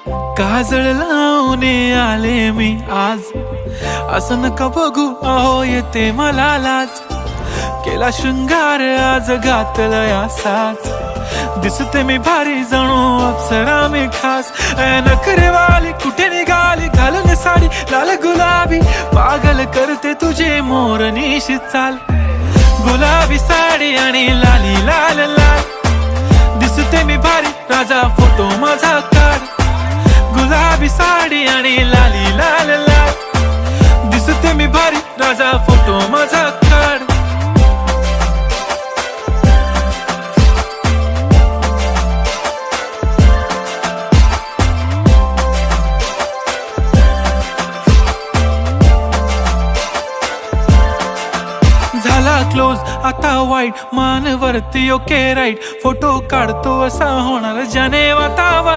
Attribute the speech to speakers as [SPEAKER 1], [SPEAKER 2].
[SPEAKER 1] काजळ लावून आले मी आज, असं नका बघू अहो येते मला लाज. केला शृंगार आज घातला या साज, दिसते मी भारी जणू अप्सरा मी खास. नखरेवाली कुठे निघाली घालून साडी लाल गुलाबी, पागल करते तुझे मोरनीशी चाल. गुलाबी साडी आणि लाली लाल लाल, दिसते मी भारी राजा फोटो माझा काढ. गुलाबी साडी आणि लाली लाल लाल, दिसते मी भारी राजा फोटो माझा काढ. झाला क्लोज आता वाईट, मान वरती ओके राईट, फोटो काढतो असा होणार ज्याने वातावरण.